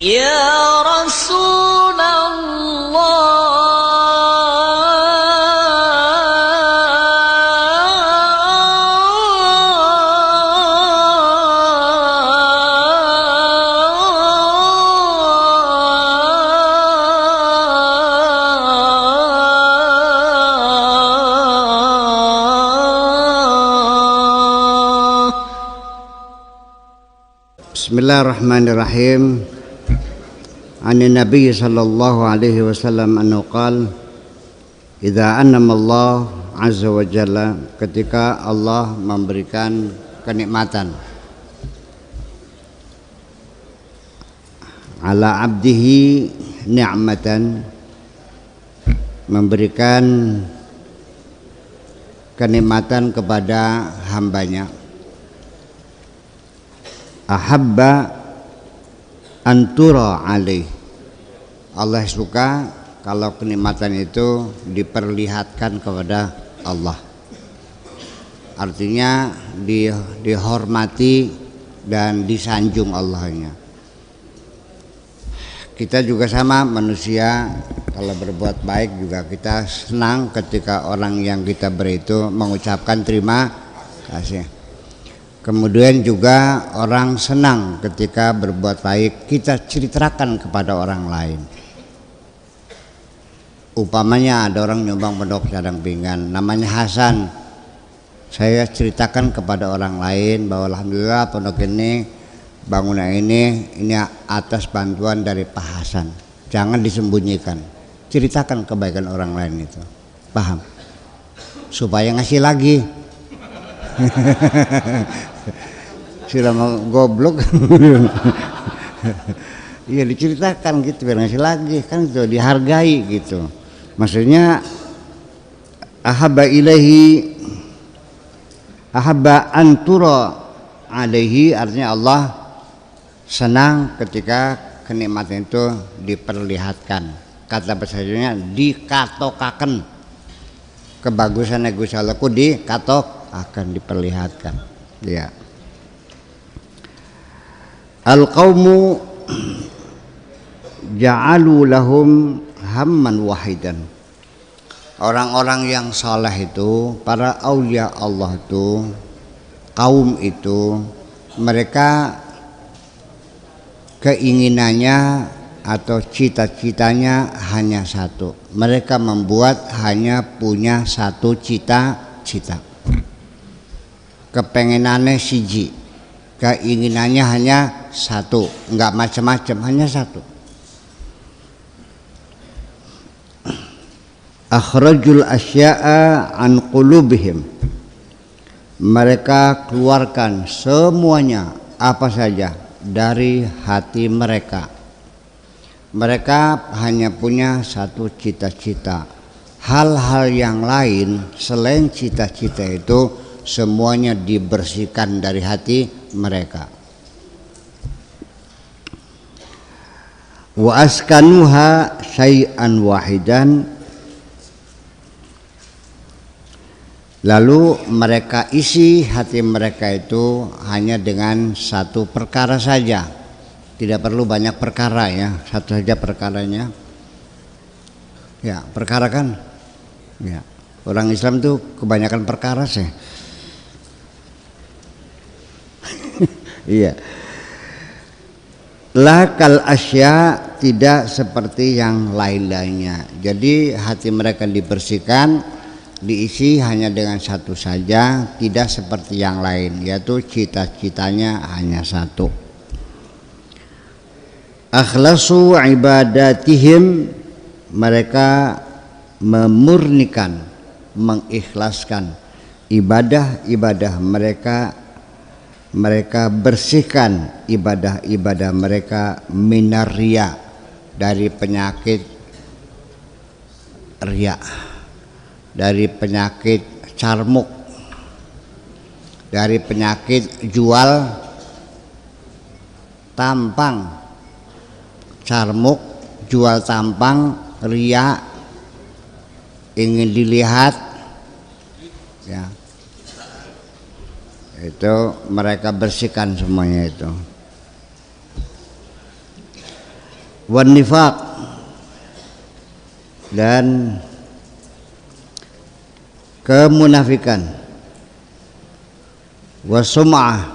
Ya Rasulullah. Bismillahirrahmanirrahim. Ani Nabi sallallahu alaihi wasallam anhu qala idza an'ama Allah azza wa jalla, ketika Allah memberikan kenikmatan ala abdihi ni'matan, memberikan kenikmatan kepada hambanya, ahabba antura alaih, Allah suka kalau kenikmatan itu diperlihatkan kepada Allah, artinya dihormati dan disanjung Allahnya. Kita juga sama manusia, kalau berbuat baik juga kita senang ketika orang yang kita beri itu mengucapkan terima kasih. Kemudian juga orang senang ketika berbuat baik kita ceritakan kepada orang lain. Umpamanya ada orang nyumbang pondok Cadang Pinggan, namanya Hasan. Saya ceritakan kepada orang lain bahwa alhamdulillah pondok ini, bangunan ini atas bantuan dari Pak Hasan. Jangan disembunyikan, ceritakan kebaikan orang lain itu. Paham? Supaya ngasih lagi. Sudah mau goblok. Iya, diceritakan gitu biar ngasih lagi, kan itu dihargai gitu. Maksudnya ahabba ilaihi, ahabba antura alaihi, artinya Allah senang ketika kenikmatan itu diperlihatkan. Kata bahasanya dikatokaken, kebagusan Gusti Allah ku dikatok akan diperlihatkan. Ya. Al-qaumu ja'alu lahum hamman wahidan. Orang-orang yang saleh itu, para aulia Allah itu, kaum itu, mereka keinginannya atau cita-citanya hanya satu. Mereka membuat hanya punya satu cita-cita. Kepengenannya siji, keinginannya hanya satu, enggak macam-macam, hanya satu. Akhrajul asya'a an qulubihim, mereka keluarkan semuanya apa saja dari hati mereka. Mereka hanya punya satu cita-cita. Hal-hal yang lain selain cita-cita itu semuanya dibersihkan dari hati mereka. Wa askanuha syai'an wahidan, lalu mereka isi hati mereka itu hanya dengan satu perkara saja. Tidak perlu banyak perkara ya, satu saja perkaranya. Ya, perkara kan? Ya. Orang Islam tuh kebanyakan perkara sih. Iya. Lakal asya, tidak seperti yang lain-lainnya. Jadi hati mereka dibersihkan, diisi hanya dengan satu saja, tidak seperti yang lain, yaitu cita-citanya hanya satu. Akhlasu ibadatihim, mereka memurnikan, mengikhlaskan ibadah-ibadah mereka. Mereka bersihkan ibadah-ibadah mereka minar riya, dari penyakit riya, dari penyakit carmuk, dari penyakit jual tampang. Carmuk, jual tampang, riya, ingin dilihat, ya. Itu mereka bersihkan semuanya itu. wan nifaq dan kemunafikan, wasum'ah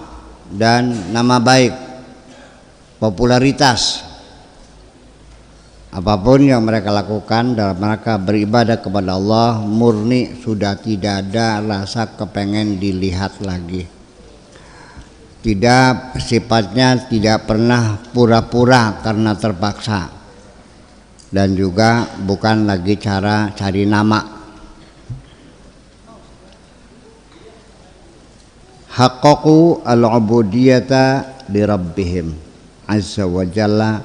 dan nama baik, popularitas. Apapun yang mereka lakukan dalam rangka beribadah kepada Allah murni, sudah tidak ada rasa kepengen dilihat lagi. Tidak, sifatnya tidak pernah pura-pura karena terpaksa, dan juga bukan lagi cara cari nama. Haqqaqu al-ubudiyata li rabbihim azza wa jalla,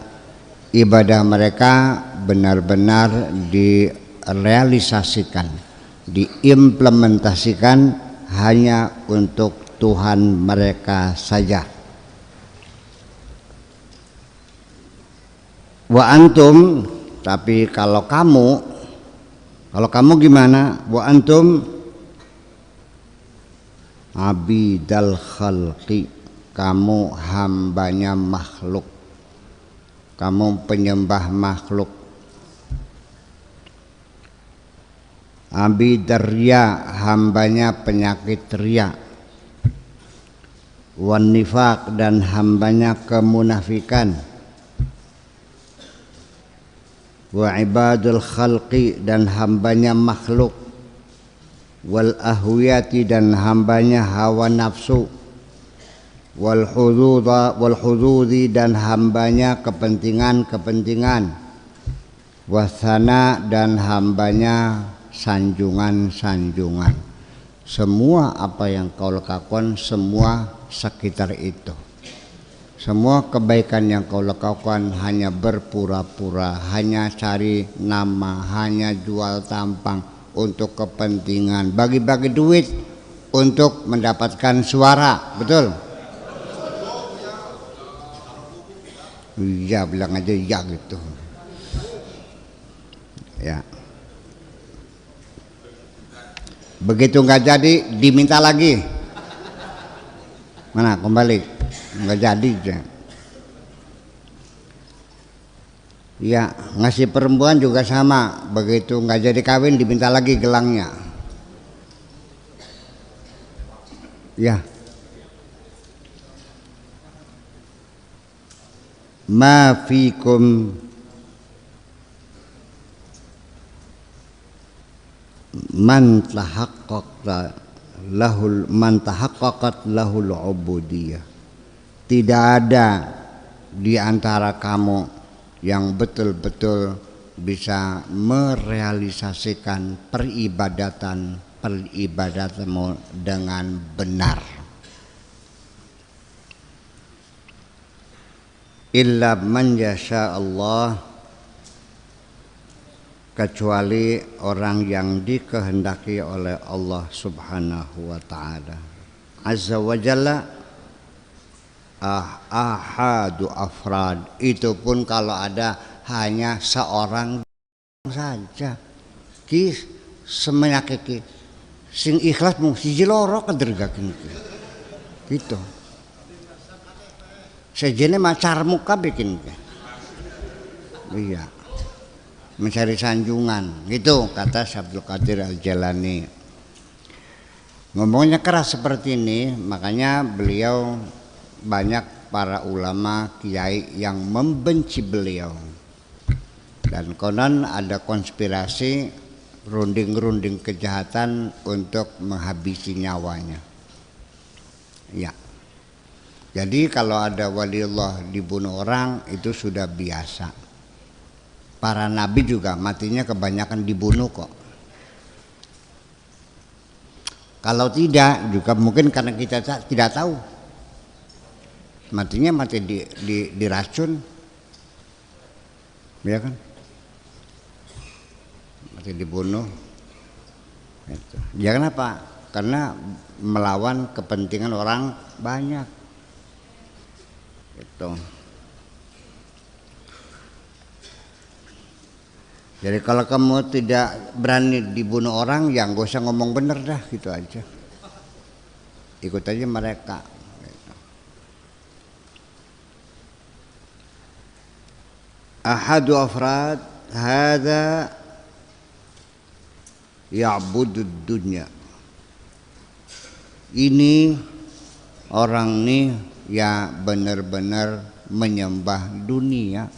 ibadah mereka benar-benar direalisasikan, diimplementasikan hanya untuk Tuhan mereka saja. Wa antum, tapi kalau kamu gimana? Wa antum abidal khalqi, kamu hambanya makhluk, kamu penyembah makhluk. Abidar riya, hambanya penyakit riya. Wan nifaq, dan hambanya kemunafikan. Wa ibadul khalqi, dan hambanya makhluk. Wal ahwiyati, dan hambanya hawa nafsu. Wal hududi, dan hambanya kepentingan-kepentingan. Wasana, dan hambanya sanjungan-sanjungan. Semua apa yang kau lakukan, semua sekitar itu. Semua kebaikan yang kau lakukan hanya berpura-pura, hanya cari nama, hanya jual tampang untuk kepentingan, bagi-bagi duit untuk mendapatkan suara, betul? Iya, bilang aja iya gitu. Ya. Begitu nggak jadi, diminta lagi. Mana kembali? Nggak jadi. Ya, ngasih perempuan juga sama. Begitu nggak jadi kawin, diminta lagi gelangnya. Ya. Ma fikum man tahaqqaqat lahul ubudiyah. Tidak ada di antara kamu yang betul-betul bisa merealisasikan peribadatanmu dengan benar. Illa man yasha Allah, kecuali orang yang dikehendaki oleh Allah Subhanahu wa ta'ala azza wa jalla. Ahadu afrad, itu pun kalau ada hanya seorang saja. Ki semenyake ki sing ikhlas mung siji loro kedergakeun gitu. Sejene macarmu kabeh bikin. Iya. Mencari sanjungan, gitu kata Syekh Abdul Qadir Al-Jalani. Ngomongnya keras seperti ini, makanya beliau banyak para ulama kiai yang membenci beliau. Dan konon ada konspirasi runding-runding kejahatan untuk menghabisi nyawanya. Ya. Jadi kalau ada waliullah dibunuh orang itu sudah biasa. Para nabi juga matinya kebanyakan dibunuh kok. Kalau tidak juga mungkin karena kita tidak tahu. Matinya mati diracun. Ya kan? Mati dibunuh. Gitu. Ya kenapa? Karena melawan kepentingan orang banyak. Gitu. Jadi kalau kamu tidak berani dibunuh orang, ya gak usah ngomong bener dah, gitu aja. Ikut aja mereka. Gitu. ahadu afrad hadza ya'budud dunya. Ini orang nih ya benar-benar menyembah dunia.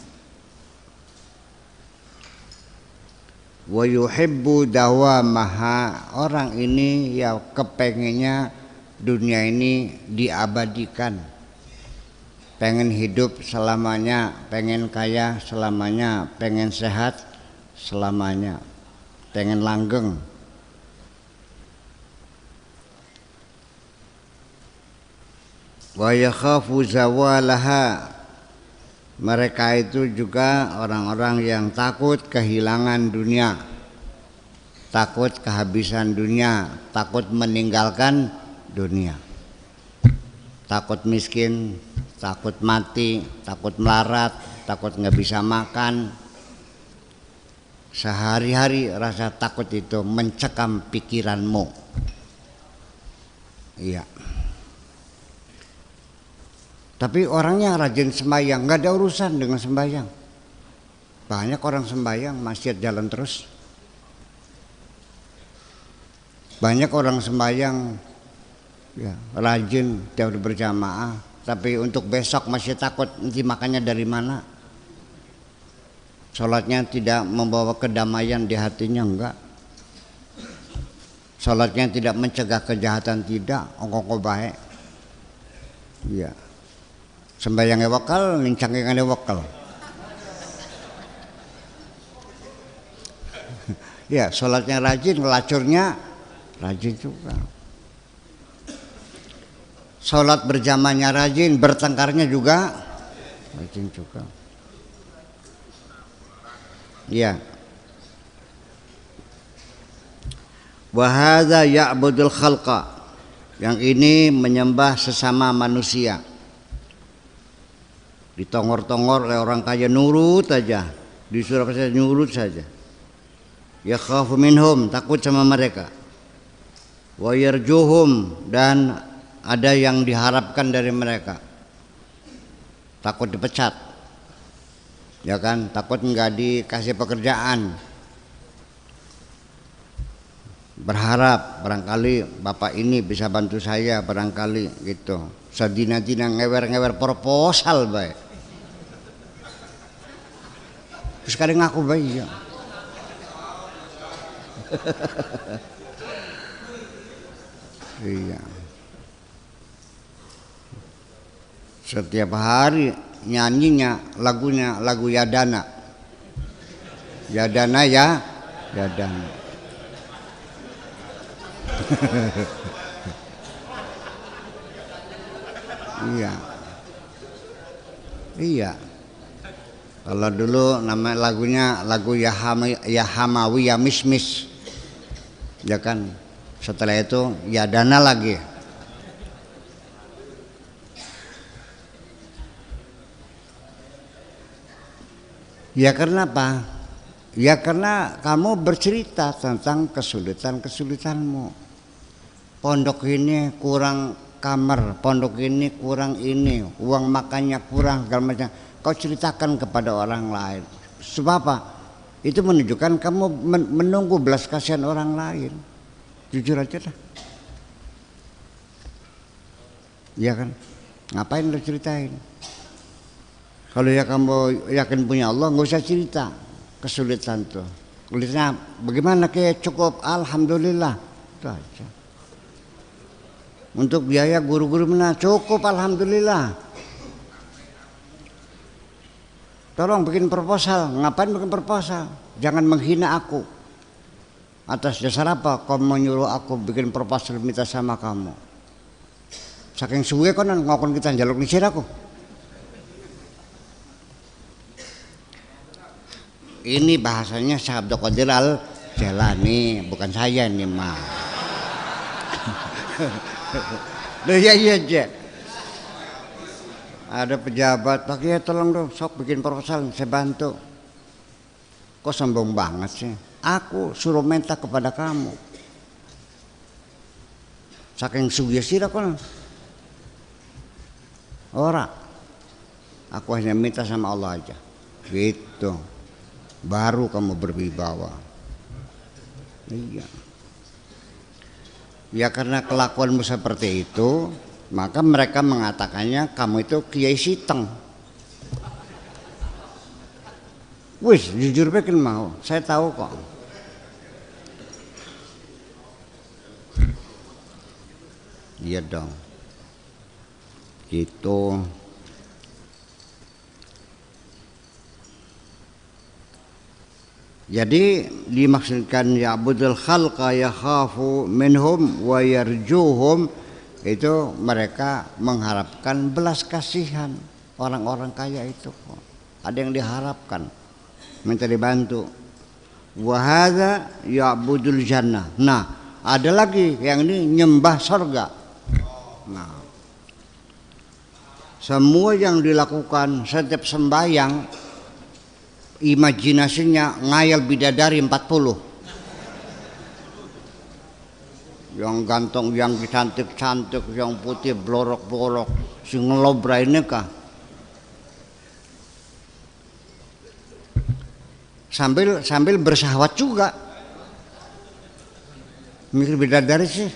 Wa yuhibbu dawamaha, orang ini ya kepengennya dunia ini diabadikan, pengen hidup selamanya, pengen kaya selamanya, pengen sehat selamanya, pengen langgeng. Wa yakhafu zawalaha, mereka itu juga orang-orang yang takut kehilangan dunia, takut kehabisan dunia, takut meninggalkan dunia, takut miskin, takut mati, takut melarat, takut nggak bisa makan. Sehari-hari rasa takut itu mencekam pikiranmu. Iya. Tapi orangnya rajin sembahyang, nggak ada urusan dengan sembahyang. Banyak orang sembahyang masjid jalan terus. Banyak orang sembahyang ya, rajin tiap berjamaah, tapi untuk besok masih takut nanti makannya dari mana. Sholatnya tidak membawa kedamaian di hatinya, enggak. Sholatnya tidak mencegah kejahatan, tidak. Ongkong baik. Iya. Sembayangnya wakal, nincangnya wakal. Ya, sholatnya rajin, ngelacurnya rajin juga. Sholat berjamaahnya rajin, bertengkarnya juga rajin juga. Ya. Wa hadza ya'budul khalqa, yang ini menyembah sesama manusia. Ditongor-tongor oleh orang kaya nurut aja, disuruh apa saja nurut saja. Ya khafu minhum, takut sama mereka. Wa yarjuhum, dan ada yang diharapkan dari mereka, takut dipecat, ya kan, takut nggak dikasih pekerjaan, berharap barangkali bapak ini bisa bantu saya, barangkali gitu. Sadina-dina ngewer-ngewer proposal baik. Terus kadang ngaku baik ya. Iya. Setiap hari nyanyinya lagunya lagu Yadana. Yadana ya, Yadana. Iya. Iya. Kalau dulu nama lagunya lagu Yahamawi ya Mismis, ya kan. Setelah itu Yadana lagi. Ya karena apa? Ya karena kamu bercerita tentang kesulitan-kesulitanmu. Pondok ini kurang kamar, pondok ini kurang ini, uang makannya kurang, segala macam. Kau ceritakan kepada orang lain. Sebab apa? Itu menunjukkan kamu menunggu belas kasihan orang lain. Jujur aja lah. Ya kan? Ngapain lo ceritain? Kalau ya kamu yakin punya Allah, nggak usah cerita kesulitan tuh. Kulitnya bagaimana, kayak cukup, alhamdulillah, itu aja. Untuk biaya guru-guru mana cukup, alhamdulillah. Tolong bikin proposal. Ngapain bikin proposal? Jangan menghina aku. Atas dasar apa kau menyuruh aku bikin proposal minta sama kamu? Saking suwe konon ngokon kita njaluk nisir aku. Ini bahasanya Syekh Abdul Qadir Al Jailani, bukan saya nih mah. Loh iya aja. Ada pejabat, Pak Kiai tolong dong, sok bikin proposal, saya bantu. Kok sombong banget sih? Aku suruh minta kepada kamu. Saking sugih sih kan. Ora. Aku hanya minta sama Allah aja. gitu, baru kamu berwibawa. Iya. Ya karena kelakuanmu seperti itu, maka mereka mengatakannya kamu itu Kiai Siteng. Wis jujur bikin mau, saya tahu kok. Iya dong. Gitu. Jadi dimaksudkan ya'budul khalqa yakhafu minhum wa yarjuhum, itu mereka mengharapkan belas kasihan orang-orang kaya itu. Ada yang diharapkan, minta dibantu. Wa hadza ya'budul jannah. Nah, ada lagi yang ini nyembah surga. Nah, semua yang dilakukan setiap sembahyang, imajinasinya ngayal bidadari 40 yang ganteng, yang cantik-cantik, yang putih blorok-blorok, si ngelobra ini kah, sambil bersahwat juga, mikir bidadari sih,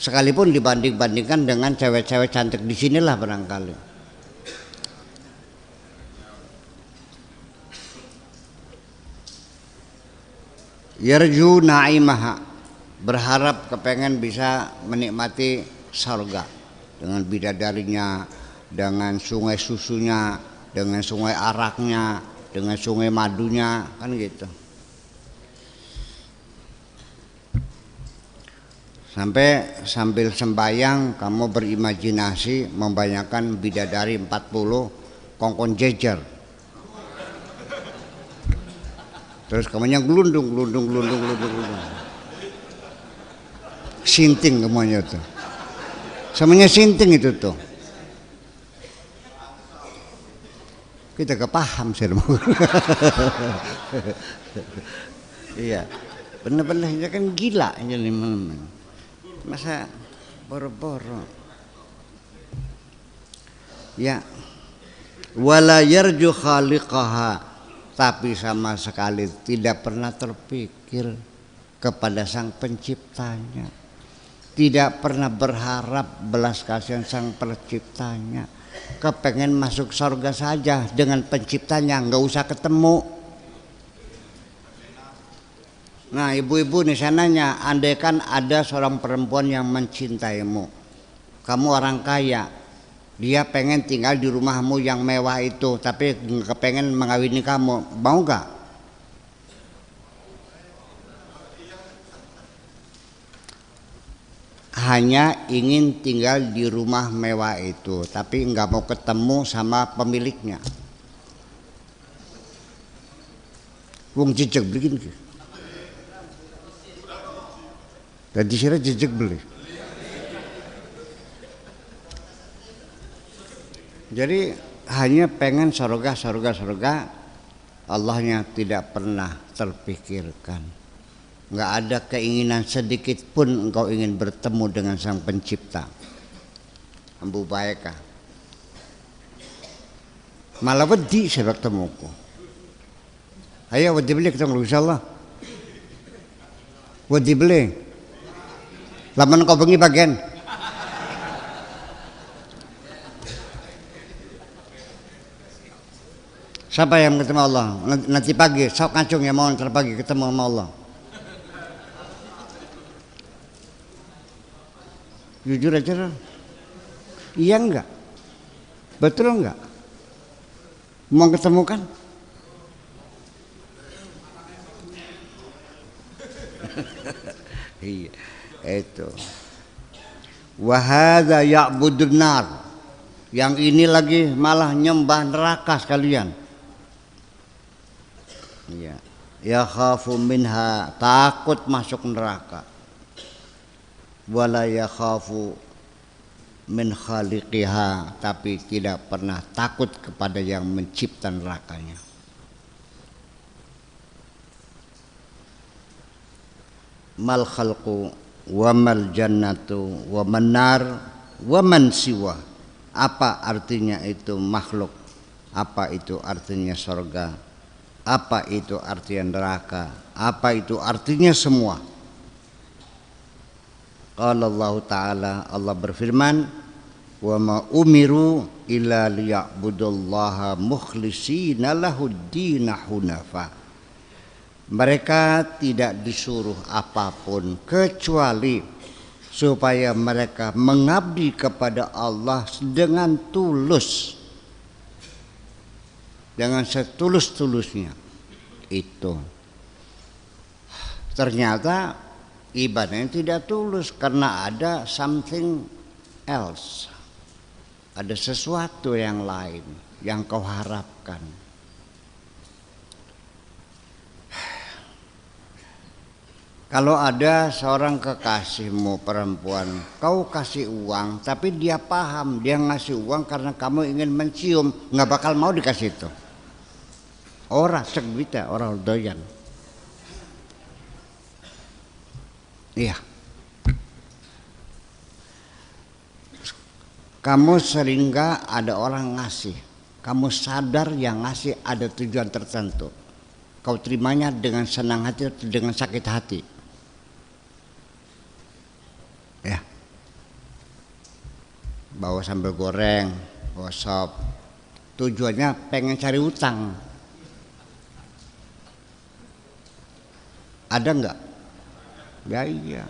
sekalipun dibanding-bandingkan dengan cewek-cewek cantik di sinilah barangkali. Yarju na'imaha, berharap kepengen bisa menikmati surga dengan bidadarinya, dengan sungai susunya, dengan sungai araknya, dengan sungai madunya, kan gitu. Sampai sambil sembayang kamu berimajinasi membayangkan bidadari 40 kongkon jejer. Terus kamunya gelundung. Sinting semuanya tuh. Semuanya sinting itu tuh. Kita kepaham sih. Iya. Bener-bener ini kan gila jadi masa boro-boro. Ya. Wala yarju khaliqaha, tapi sama sekali tidak pernah terpikir kepada sang penciptanya, tidak pernah berharap belas kasihan sang penciptanya, kepengen masuk surga saja dengan penciptanya, nggak usah ketemu. Nah ibu-ibu nih sananya, andaikan ada seorang perempuan yang mencintaimu, kamu orang kaya, dia pengen tinggal di rumahmu yang mewah itu, tapi kepengen mengawini kamu, mau gak? Hanya ingin tinggal di rumah mewah itu, tapi nggak mau ketemu sama pemiliknya. Wong jejeg bikin, tadi sih jejeg beli. Jadi hanya pengen surga, Allahnya tidak pernah terpikirkan. Nggak ada keinginan sedikit pun engkau ingin bertemu dengan sang pencipta. Ambu baikah. Malah wedi saya bertemuku. Ayo wedi beli ketemu insyaallah. Wedi beli. Lamun kau bengi bagian. Siapa yang ketemu Allah? Nanti pagi, sok ngacung ya mau ntar pagi ketemu sama Allah. Jujur aja, iya enggak? Betul enggak? Mau ketemu kan? Iya, itu. Wahada ya'budun nar. Yang ini lagi malah nyembah neraka sekalian. Ya, ya khafu minha, takut masuk neraka. Wala ya khafu min khaliqiha, tapi tidak pernah takut kepada yang mencipta nerakanya. Mal khalqu wa mal jannatu wa man nar wa man siwa. Apa artinya itu makhluk apa itu artinya surga, apa itu artinya neraka, apa itu artinya semua. Qala Allah Ta'ala, Allah berfirman, wa ma umiru illa liya'budullaha mukhlishina lahuddina hunafa. Mereka tidak disuruh apapun kecuali supaya mereka mengabdi kepada Allah dengan tulus, dengan setulus-tulusnya. Itu ternyata ibadahnya tidak tulus karena ada something else, ada sesuatu yang lain yang kau harapkan. Kalau ada seorang kekasihmu perempuan, kau kasih uang, tapi dia paham dia ngasih uang karena kamu ingin mencium, nggak bakal mau dikasih itu. Orang segbita, orang doyan. Iya. Kamu sering nggak ada orang ngasih, kamu sadar yang ngasih ada tujuan tertentu, kau terimanya dengan senang hati atau dengan sakit hati. Ya, bawa sambal goreng, bawa sop, tujuannya pengen cari utang. Ada nggak? Ya iya.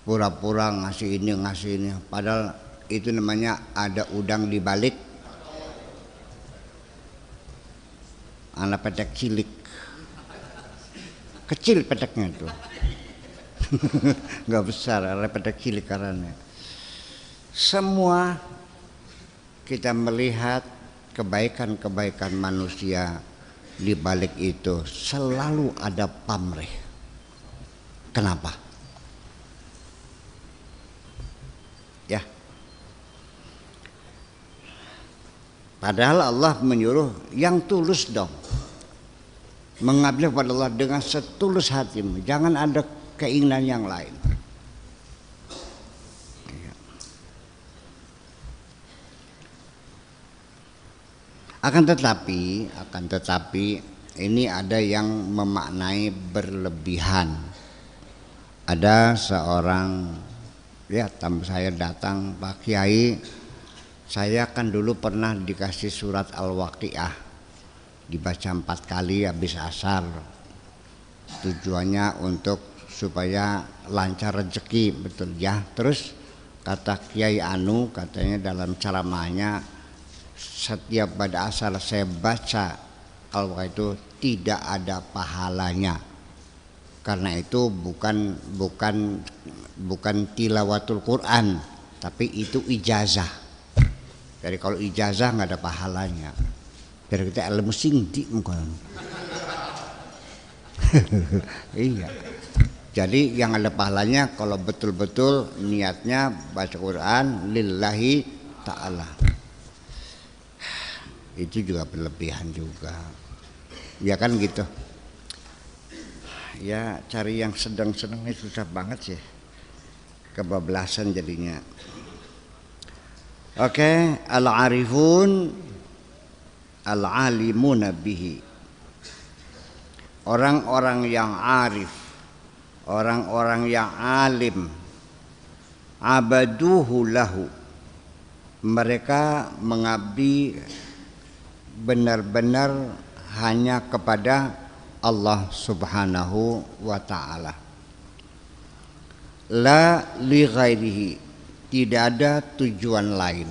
Pura-pura ngasih ini, padahal itu namanya ada udang di balik anak petek cilik. Kecil peteknya itu. Nggak besar, ada petek cilik karena. Semua kita melihat kebaikan-kebaikan manusia, di balik itu selalu ada pamrih. Kenapa? Ya. Padahal Allah menyuruh yang tulus dong. Mengabdi kepada Allah dengan setulus hatimu. Jangan ada keinginan yang lain. Akan tetapi ini ada yang memaknai berlebihan. Ada seorang, ya tamu saya datang, Pak Kiai, saya kan dulu pernah dikasih surat Al-Waqiah, dibaca 4 kali habis asar. Tujuannya untuk supaya lancar rezeki, betul ya. Terus kata Kiai Anu, katanya dalam ceramahnya, setiap pada asar saya baca Al-Waqiah itu tidak ada pahalanya. Karena itu bukan tilawatul Quran, tapi itu ijazah. Jadi kalau ijazah nggak ada pahalanya. Biar kita ilmu singdi mungkin. Iya. Jadi yang ada pahalanya kalau betul-betul niatnya baca Quran lillahi ta'ala. Itu juga berlebihan juga. Ya kan gitu. Ya cari yang sedang-sedang ini susah banget sih. Kebablasan jadinya. Oke, al-arifun al-alimuna bihi. Orang-orang yang arif, orang-orang yang alim, abaduhu lahu. Mereka mengabdi benar-benar hanya kepada Allah Subhanahu wa ta'ala. La li ghairihi, tidak ada tujuan lain.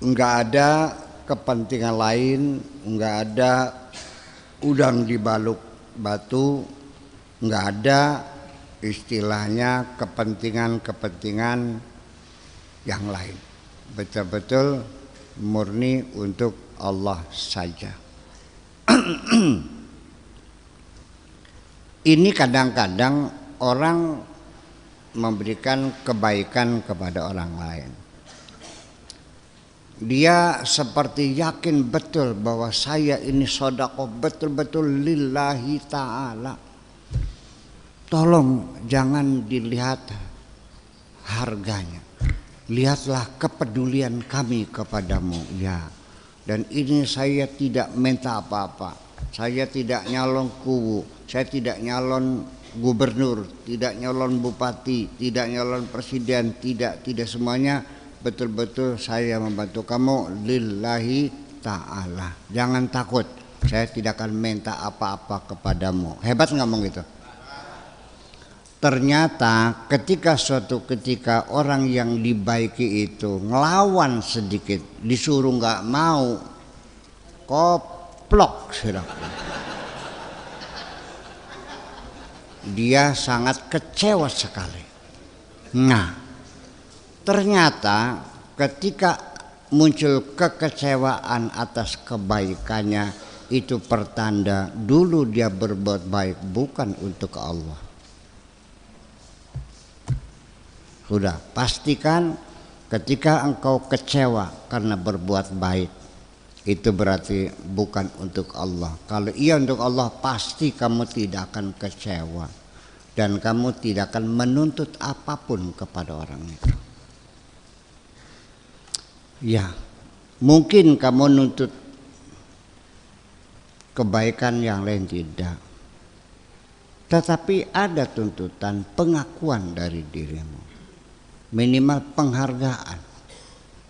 Enggak ada kepentingan lain, enggak ada udang di balik batu, enggak ada istilahnya kepentingan-kepentingan yang lain. Betul-betul murni untuk Allah saja. Ini kadang-kadang orang memberikan kebaikan kepada orang lain. Dia seperti yakin betul bahwa saya ini sedekah betul-betul lillahi ta'ala. Tolong jangan dilihat harganya. Lihatlah kepedulian kami kepadamu, ya. Dan ini saya tidak minta apa-apa. Saya tidak nyalon kubu, saya tidak nyalon gubernur, tidak nyalon bupati, tidak nyalon presiden, tidak semuanya betul-betul saya membantu kamu lillahi ta'ala. Jangan takut, saya tidak akan minta apa-apa kepadamu. Hebat ngomong gitu. Ternyata suatu ketika orang yang dibaiki itu ngelawan sedikit, disuruh nggak mau, koplok sudah. Dia sangat kecewa sekali. Nah, ternyata ketika muncul kekecewaan atas kebaikannya, itu pertanda dulu dia berbuat baik bukan untuk Allah. Sudah, pastikan ketika engkau kecewa karena berbuat baik, itu berarti bukan untuk Allah. Kalau iya untuk Allah, pasti kamu tidak akan kecewa dan kamu tidak akan menuntut apapun kepada orang itu. Ya, mungkin kamu nuntut kebaikan yang lain tidak, tetapi ada tuntutan pengakuan dari dirimu. Minimal penghargaan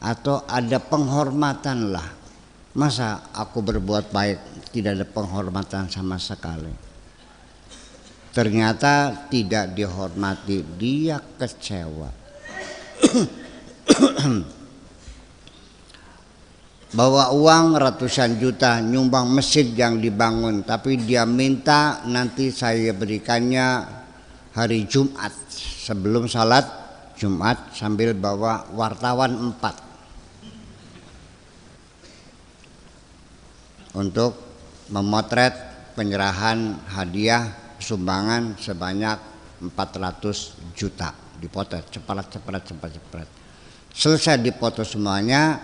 atau ada penghormatan lah. Masa aku berbuat baik tidak ada penghormatan sama sekali? Ternyata tidak dihormati, dia kecewa. Bawa uang ratusan juta nyumbang masjid yang dibangun, tapi dia minta nanti saya berikannya hari Jumat sebelum salat Jumat, sambil bawa wartawan 4 untuk memotret penyerahan hadiah sumbangan sebanyak 400 juta. Dipotret cepat. Selesai dipoto semuanya,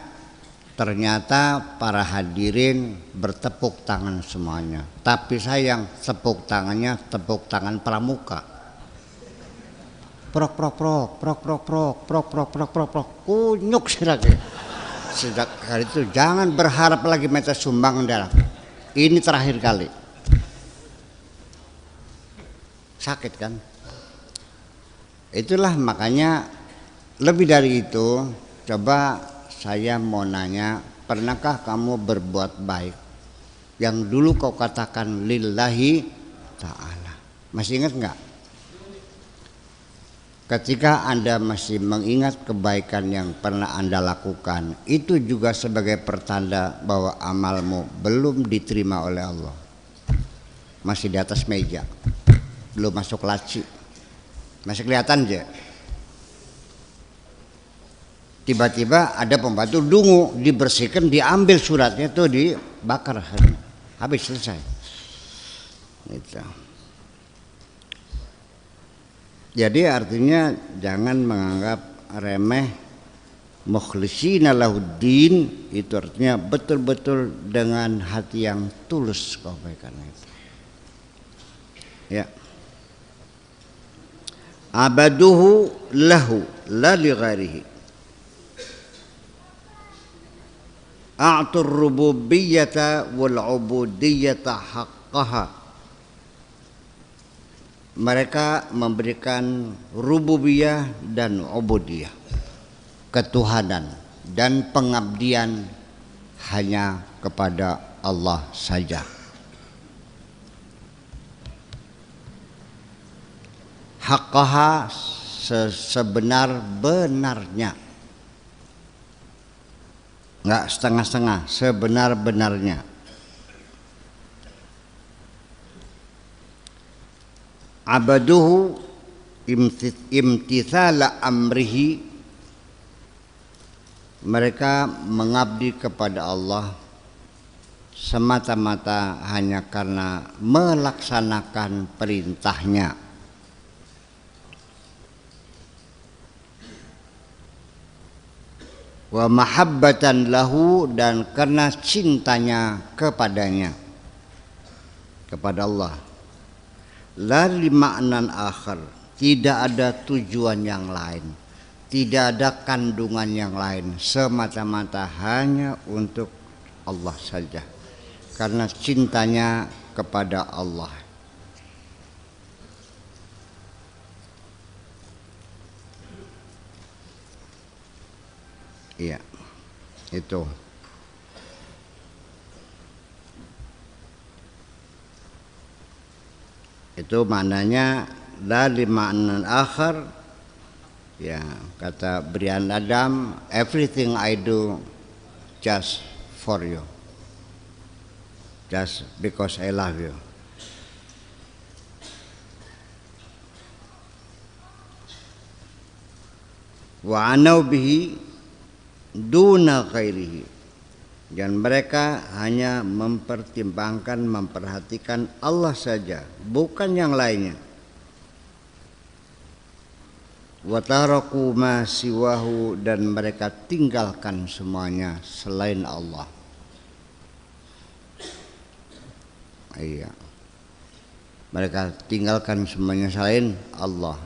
ternyata para hadirin bertepuk tangan semuanya. Tapi sayang, tepuk tangannya tepuk tangan pramuka. Prok, kunyuk lagi. Sejak hari itu jangan berharap lagi minta sumbangan darah. Ini terakhir kali. Sakit kan? Itulah makanya lebih dari itu, coba saya mau nanya, pernahkah kamu berbuat baik yang dulu kau katakan lillahi ta'ala? Masih ingat enggak? Ketika Anda masih mengingat kebaikan yang pernah Anda lakukan, itu juga sebagai pertanda bahwa amalmu belum diterima oleh Allah. Masih di atas meja, belum masuk laci, masih kelihatan aja. Tiba-tiba ada pembantu dungu, dibersihkan, diambil suratnya tuh, dibakar, habis selesai. Gitu. Jadi artinya jangan menganggap remeh. Mukhlishina lahuddin itu artinya betul-betul dengan hati yang tulus kebaikan itu. Ya. Abaduhu lahu la li ghairihi. A'tur rububiyyata wal ubudiyyata haqqaha. Mereka memberikan rububiyah dan ubudiyah, ketuhanan dan pengabdian hanya kepada Allah saja. Haqqaha sebenar-benarnya, enggak setengah-setengah, sebenar-benarnya. Abaduhu imtithala amrihi, mereka mengabdi kepada Allah semata-mata hanya karena melaksanakan perintahnya. Wa mahabbatan lahu, dan karena cintanya kepadanya, kepada Allah. La li ma'nan akhar, tidak ada tujuan yang lain. tidak ada kandungan yang lain, semata-mata hanya untuk Allah saja, karena cintanya kepada Allah. Iya, itu. Itu maknanya la lima'nan akhar. Ya, kata Brian Adam, everything I do just for you, just because I love you. Wa anau bihi duna ghairihi. Dan mereka hanya mempertimbangkan, memperhatikan Allah saja, bukan yang lainnya. Wa taraku ma siwahu, dan mereka tinggalkan semuanya selain Allah. Iya. Mereka tinggalkan semuanya selain Allah.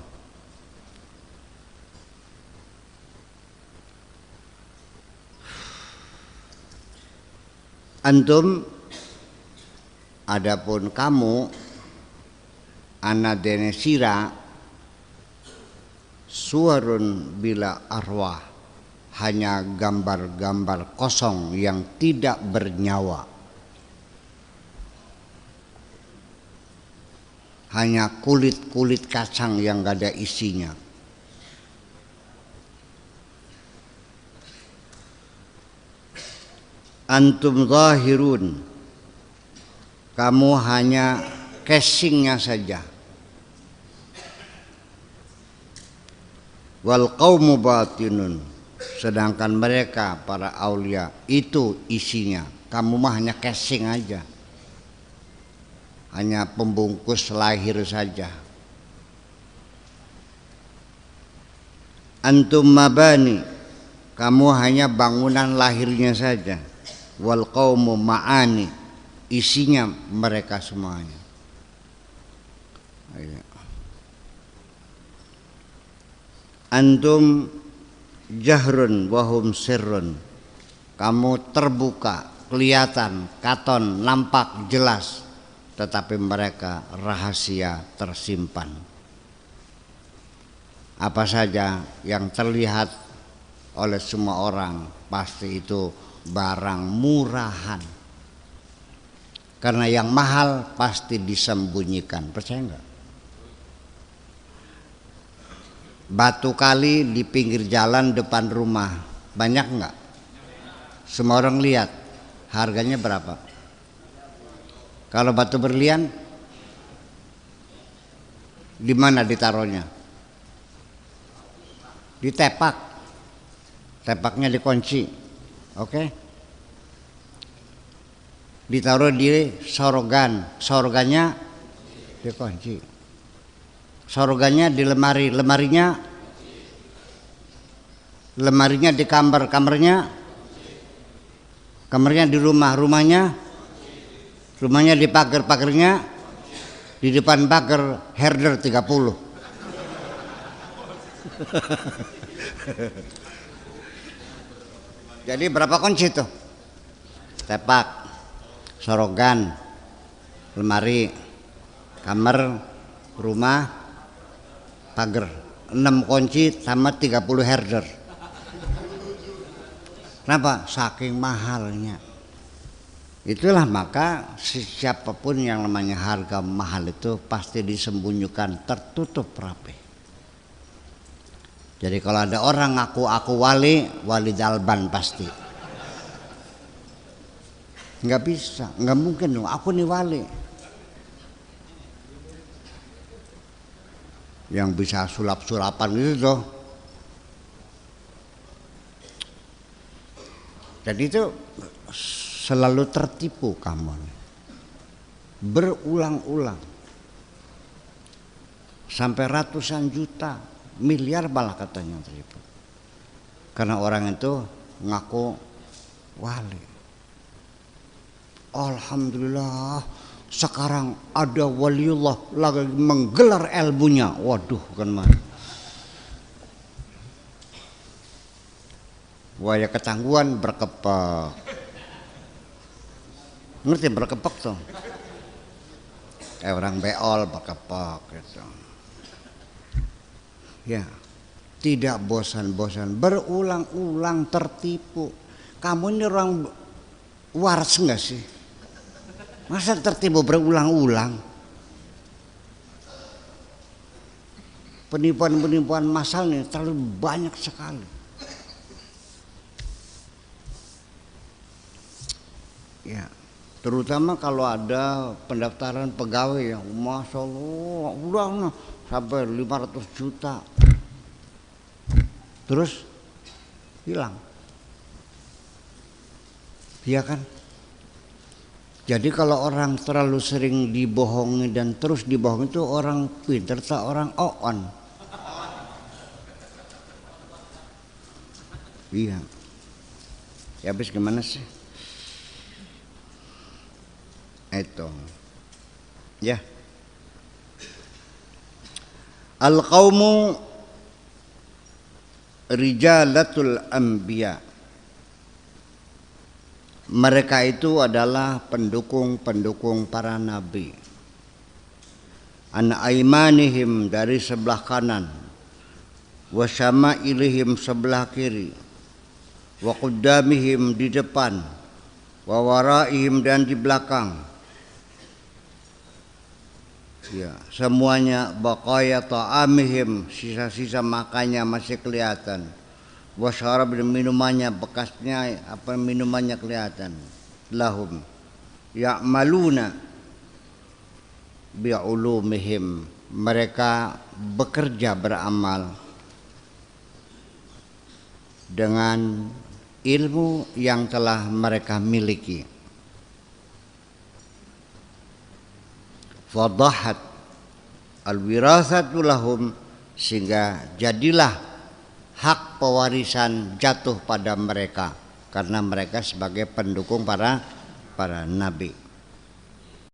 Antum, adapun kamu, anadene sira, suarun bila arwah, hanya gambar-gambar kosong yang tidak bernyawa, hanya kulit-kulit kacang yang gak ada isinya. Antum zahirun, kamu hanya casingnya saja. Wal qaumu batinun, sedangkan mereka para aulia itu isinya. Kamu mah hanya casing aja, hanya pembungkus lahir saja. Antum mabani, kamu hanya bangunan lahirnya saja. Wal qaumu ma'ani, isinya mereka semuanya. Antum jahrun wahum sirrun, kamu terbuka, kelihatan, katon, nampak, jelas, tetapi mereka rahasia tersimpan. Apa saja yang terlihat oleh semua orang pasti itu barang murahan, karena yang mahal pasti disembunyikan. Percaya enggak? Batu kali di pinggir jalan depan rumah banyak enggak? Semua orang lihat. Harganya berapa? Kalau batu berlian, di mana ditaruhnya? Di tepak. Tepaknya dikunci. Oke, ditaruh di sorogan, sorogannya dikunci, sorogannya di lemari, lemarinya di kamar, kamarnya di rumah, rumahnya di pagar, pagarnya di depan pagar herder 30. Jadi berapa kunci tuh? Tepak, sorogan, lemari, kamar, rumah, pagar. 6 kunci sama 30 herder. Kenapa? Saking mahalnya. Itulah maka siapapun yang namanya harga mahal itu pasti disembunyikan, tertutup rapi. Jadi kalau ada orang ngaku aku wali dalban pasti. Nggak bisa, nggak mungkin dong. Aku nih wali. Yang bisa sulap-sulapan gitu tuh. Jadi itu selalu tertipu kamu. Berulang-ulang. Sampai ratusan juta. Miliar malah katanya tertipu. Karena orang itu ngaku wali. Alhamdulillah sekarang ada waliullah lagi menggelar ilmunya. Waduh kan mah. Waya ketangguhan berkepek. Ngerti berkepek tuh? Kayak orang beol berkepek gitu. Ya, tidak bosan-bosan, berulang-ulang tertipu. Kamu ini orang waras enggak sih? Masa tertipu berulang-ulang? Penipuan-penipuan massal ini terlalu banyak sekali. Ya, terutama kalau ada pendaftaran pegawai yang Masya Allah udah sampai 500 juta terus hilang, iya kan? Jadi kalau orang terlalu sering dibohongi dan terus dibohongi itu orang pintar tak orang on. Iya. Ya habis gimana sih? Itu. Ya. Al-qaumu rijalatul anbiya. Mereka itu adalah pendukung-pendukung para nabi. An aimanihim dari sebelah kanan, wa syama'ilihim sebelah kiri, wa quddamihim di depan, wa waraihim dan di belakang. Ya, semuanya baqaya ta'amihim, sisa-sisa makannya masih kelihatan. Wasyarab dan minumannya bekasnya apa minumannya kelihatan. Lahum ya'maluna bi'ulumihim, mereka bekerja beramal dengan ilmu yang telah mereka miliki. Fadahat al-wirasatu lahum, sehingga jadilah hak pewarisan jatuh pada mereka karena mereka sebagai pendukung para nabi.